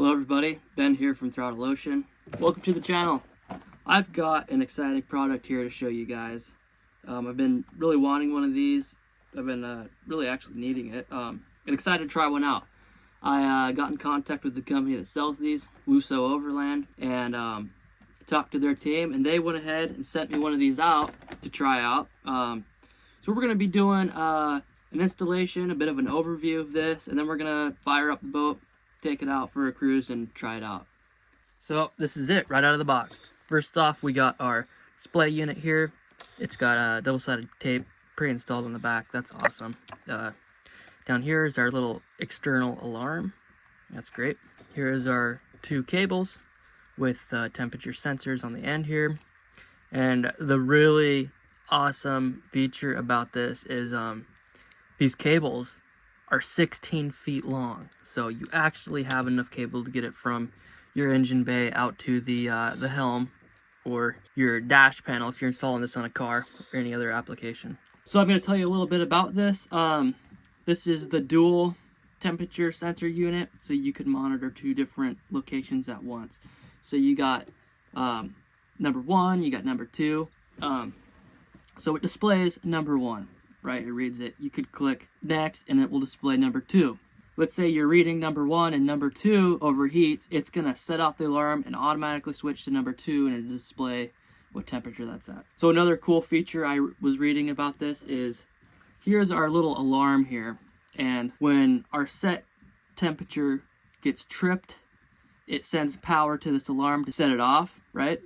Hello everybody, Ben here from Throttle Ocean. Welcome to the channel. I've got an exciting product here to show you guys. I've been really wanting one of these. I've been really actually needing it. And excited to try one out. I got in contact with the company that sells these, Luso Overland, and talked to their team, and they went ahead and sent me one of these out to try out. So we're going to be doing an installation, a bit of an overview of this, and then we're going to fire up the boat, take it out for a cruise, and try it out. So this is it, right out of the box. First off, we got our display unit here. It's got double-sided tape pre-installed on the back. That's awesome. Down here is our little external alarm. That's great. Here is our two cables with temperature sensors on the end here. And the really awesome feature about this is these cables are 16 feet long. So you actually have enough cable to get it from your engine bay out to the helm or your dash panel if you're installing this on a car or any other application. So I'm going to tell you a little bit about this. This is the dual temperature sensor unit, so you can monitor two different locations at once. So you got number one, you got number two. So it displays number one, right? It reads it. You could click next and it will display number two. Let's say you're reading number one and number two overheats. It's going to set off the alarm and automatically switch to number two and it'll display what temperature that's at. So another cool feature I was reading about this is here's our little alarm here. And when our set temperature gets tripped, it sends power to this alarm to set it off, right?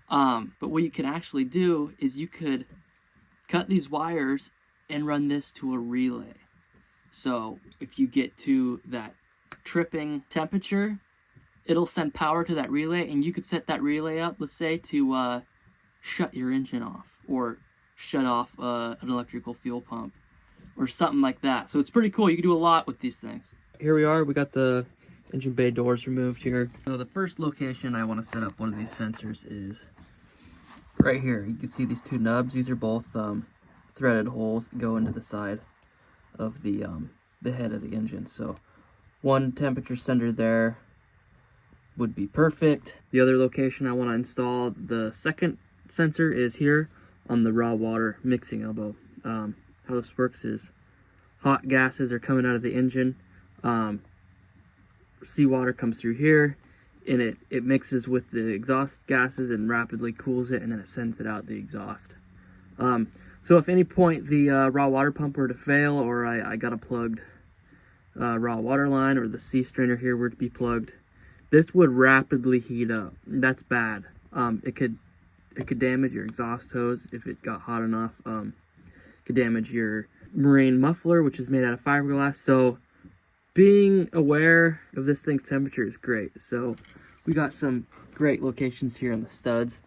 But what you can actually do is you could cut these wires and run this to a relay. So if you get to that tripping temperature, it'll send power to that relay, and you could set that relay up, let's say, to shut your engine off or shut off an electrical fuel pump or something like that. So it's pretty cool. You can do a lot with these things. Here we are. We got the engine bay doors removed here. So the first location I want to set up one of these sensors is right here. You can see these two nubs. These are both threaded holes that go into the side of the head of the engine. So one temperature sensor there would be perfect. The other location I want to install the second sensor is here on the raw water mixing elbow. How this works is hot gases are coming out of the engine. Seawater comes through here and it mixes with the exhaust gases and rapidly cools it, and then it sends it out the exhaust. So if any point the raw water pump were to fail, or I got a plugged raw water line, or the sea strainer here were to be plugged, this would rapidly heat up. That's bad. It could damage your exhaust hose if it got hot enough. It could damage your marine muffler, which is made out of fiberglass. So being aware of this thing's temperature is great. So we got some great locations here on the studs.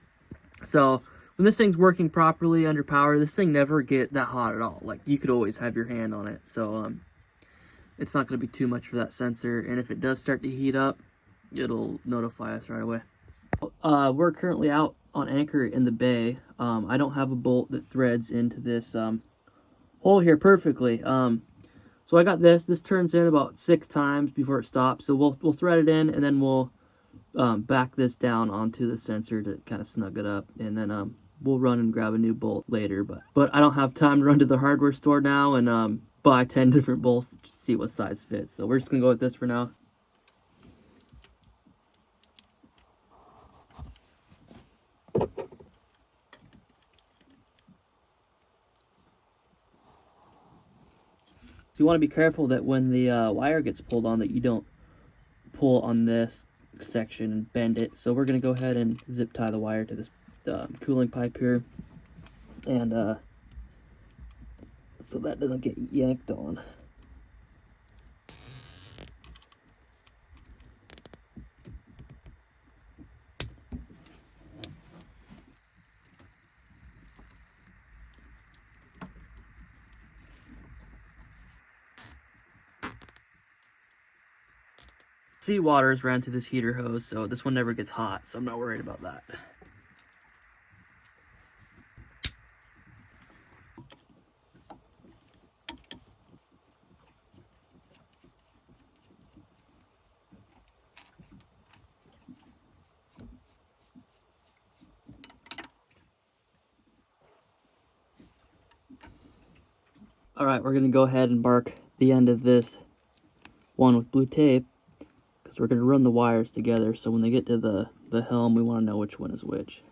So when this thing's working properly under power, this thing never get that hot at all. Like, you could always have your hand on it. So it's not going to be too much for that sensor. And if it does start to heat up, it'll notify us right away. We're currently out on anchor in the bay. I don't have a bolt that threads into this hole here perfectly. So I got this. This turns in about 6 times before it stops. So we'll thread it in, and then we'll back this down onto the sensor to kind of snug it up, and then we'll run and grab a new bolt later. But I don't have time to run to the hardware store now and buy 10 different bolts to see what size fits. So we're just gonna go with this for now. So you want to be careful that when the wire gets pulled on, that you don't pull on this section and bend it. So we're going to go ahead and zip tie the wire to this cooling pipe here, and so that doesn't get yanked on. Seawater is ran through this heater hose, so this one never gets hot, so I'm not worried about that. Alright, we're going to go ahead and mark the end of this one with blue tape, because we're going to run the wires together, so when they get to the helm, we want to know which one is which.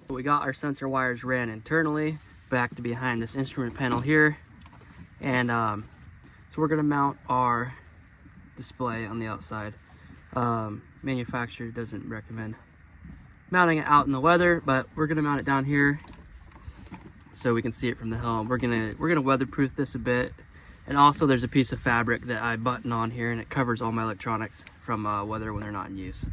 We got our sensor wires ran internally back to behind this instrument panel here, and so we're going to mount our display on the outside. Manufacturer doesn't recommend mounting it out in the weather, but we're going to mount it down here so we can see it from the helm. We're gonna weatherproof this a bit, and also there's a piece of fabric that I button on here, and it covers all my electronics from weather when they're not in use.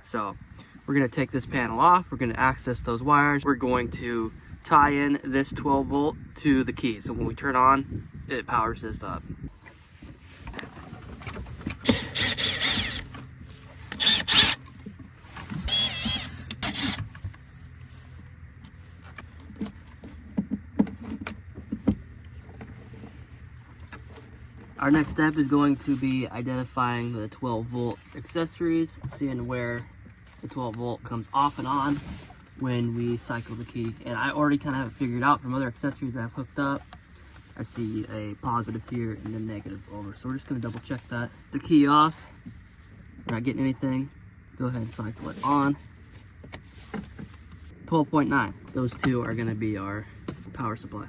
So we're going to take this panel off, we're going to access those wires, we're going to tie in this 12 volt to the key, so when we turn on, it powers this up. Our next step is going to be identifying the 12 volt accessories, seeing where the 12 volt comes off and on when we cycle the key. And I already kind of have it figured out from other accessories I've hooked up. I see a positive here and then negative over. So we're just going to double check that. The key off, we're not getting anything. Go ahead and cycle it on. 12.9. Those two are going to be our power supply.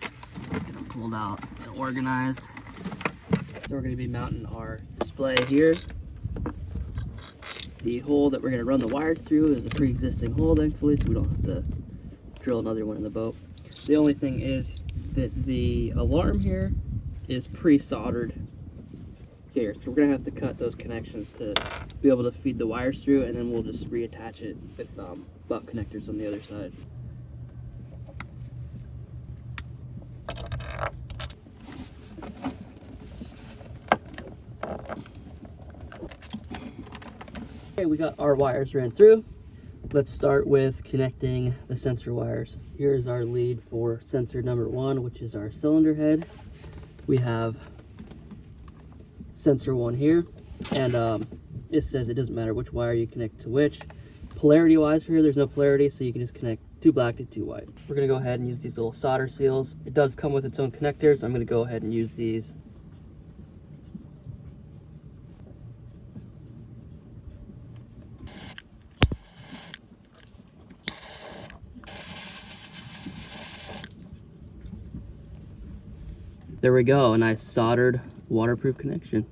Get them pulled out and organized. So we're going to be mounting our display here. The hole that we're going to run the wires through is a pre-existing hole, thankfully, so we don't have to drill another one in the boat. The only thing is that the alarm here is pre-soldered here, so we're going to have to cut those connections to be able to feed the wires through, and then we'll just reattach it with butt connectors on the other side. Okay, we got our wires ran through. Let's start with connecting the sensor wires. Here's our lead for sensor number 1, which is our cylinder head. We have sensor 1 here, and this says it doesn't matter which wire you connect to which. Polarity wise for here, there's no polarity, so you can just connect 2 black to 2 white. We're gonna go ahead and use these little solder seals. It does come with its own connectors. I'm gonna go ahead and use these. There we go, a nice soldered waterproof connection.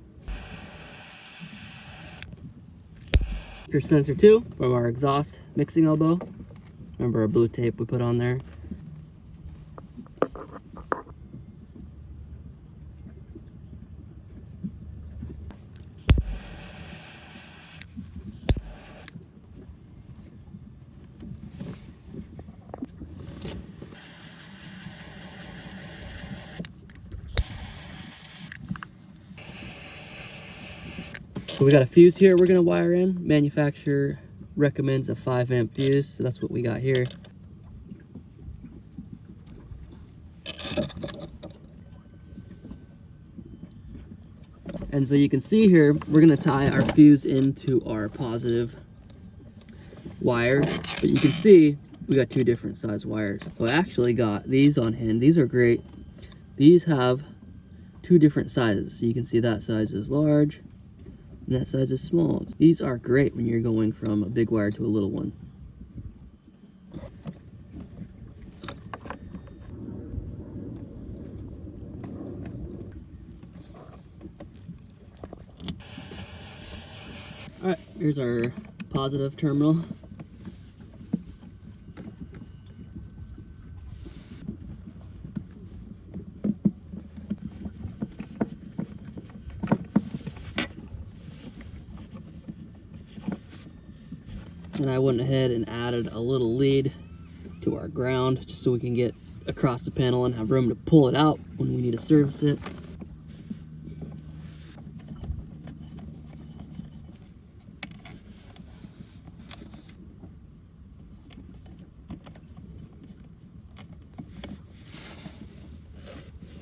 Here's sensor 2 from our exhaust mixing elbow. Remember our blue tape we put on there? So we got a fuse here we're gonna wire in. Manufacturer recommends a 5 amp fuse, so that's what we got here. And so you can see here, we're gonna tie our fuse into our positive wire, but you can see we got 2 different size wires. So I actually got these on hand. These are great. These have 2 different sizes. So you can see that size is large and that size is small. These are great when you're going from a big wire to a little one. Alright, here's our positive terminal. And I went ahead and added a little lead to our ground just so we can get across the panel and have room to pull it out when we need to service it.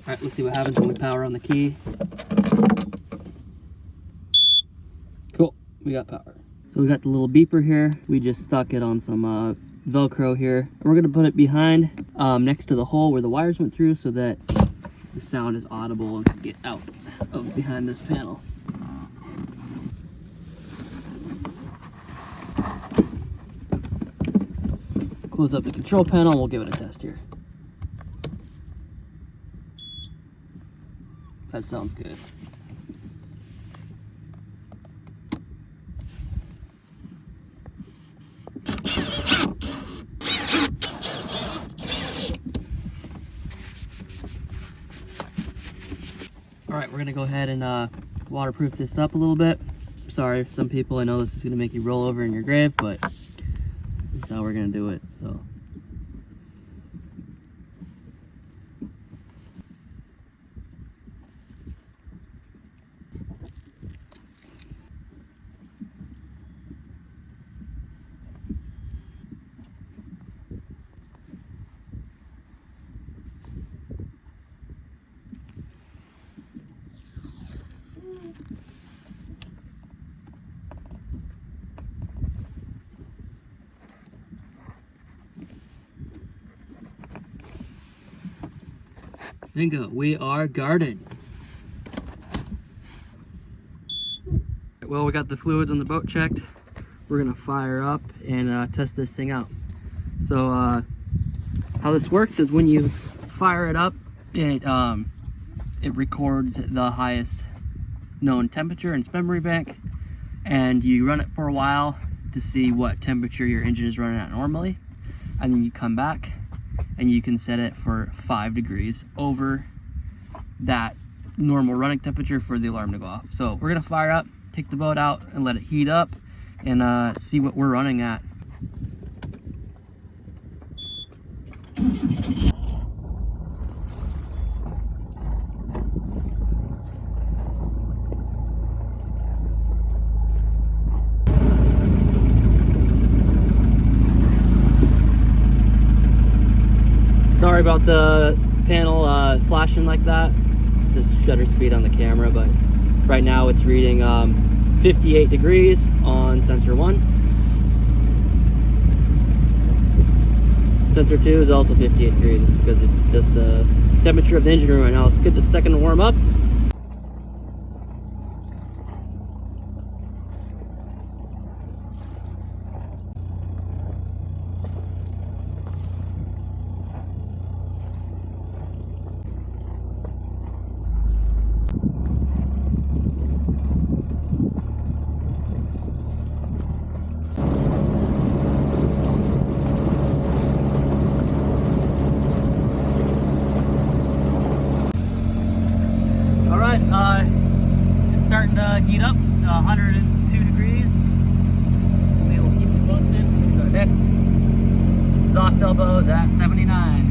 All right, let's see what happens when we power on the key. Cool, we got power. So we got the little beeper here. We just stuck it on some Velcro here. And we're gonna put it behind, next to the hole where the wires went through so that the sound is audible and can get out of behind this panel. Close up the control panel and we'll give it a test here. That sounds good. All right, we're gonna go ahead and waterproof this up a little bit. Sorry, some people, I know this is gonna make you roll over in your grave, but this is how we're gonna do it, so. Bingo, we are guarded. Well, we got the fluids on the boat checked. We're gonna fire up and test this thing out. So how this works is when you fire it up, it records the highest known temperature in its memory bank, and you run it for a while to see what temperature your engine is running at normally, and then you come back and you can set it for 5 degrees over that normal running temperature for the alarm to go off. So we're gonna fire up, take the boat out and let it heat up and see what we're running at. Sorry about the panel flashing like that. It's the shutter speed on the camera, but right now it's reading 58 degrees on sensor 1. Sensor 2 is also 58 degrees because it's just the temperature of the engine room right now. Let's get the second to warm up. It's starting to heat up to 102 degrees. We will keep you posted. The next exhaust elbow is at 79.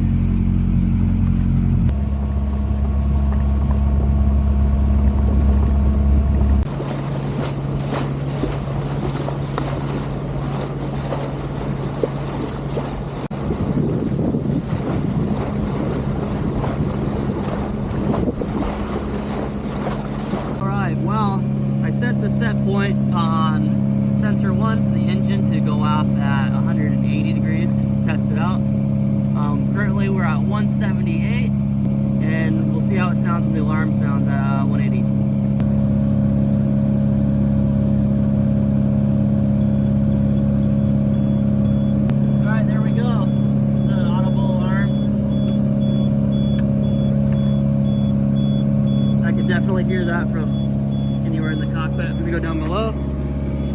Well, I set the set point on sensor 1 for the engine to go off at 180 degrees just to test it out. Currently we're at 178 and we'll see how it sounds when the alarm sounds at 180. Alright, there we go. It's an audible alarm. I could definitely hear that from anywhere in the cockpit. Let me go down below.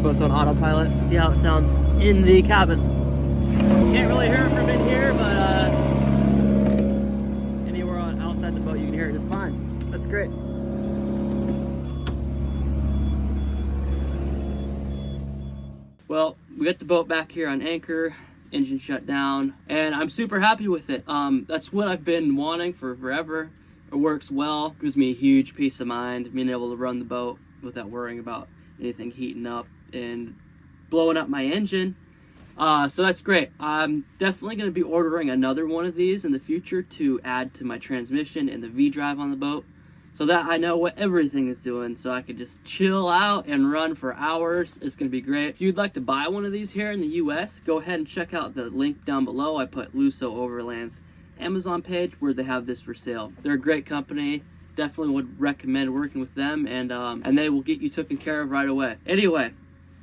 Put it on autopilot. See how it sounds in the cabin. Can't really hear it from in here, but anywhere outside the boat you can hear it just fine. That's great. Well, we got the boat back here on anchor, engine shut down, and I'm super happy with it. That's what I've been wanting for forever. It works well, gives me a huge peace of mind, being able to run the boat without worrying about anything heating up and blowing up my engine. So that's great. I'm definitely going to be ordering another one of these in the future to add to my transmission and the V-drive on the boat, so that I know what everything is doing, so I can just chill out and run for hours. It's going to be great. If you'd like to buy one of these here in the US, go ahead and check out the link down below. I put Luso Overland's Amazon page where they have this for sale. They're a great company. Definitely would recommend working with them, and they will get you taken care of right away. Anyway,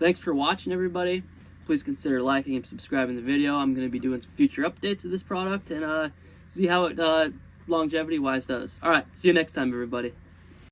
thanks for watching, everybody. Please consider liking and subscribing the video. I'm going to be doing some future updates of this product and see how it longevity-wise does. All right, see you next time, everybody.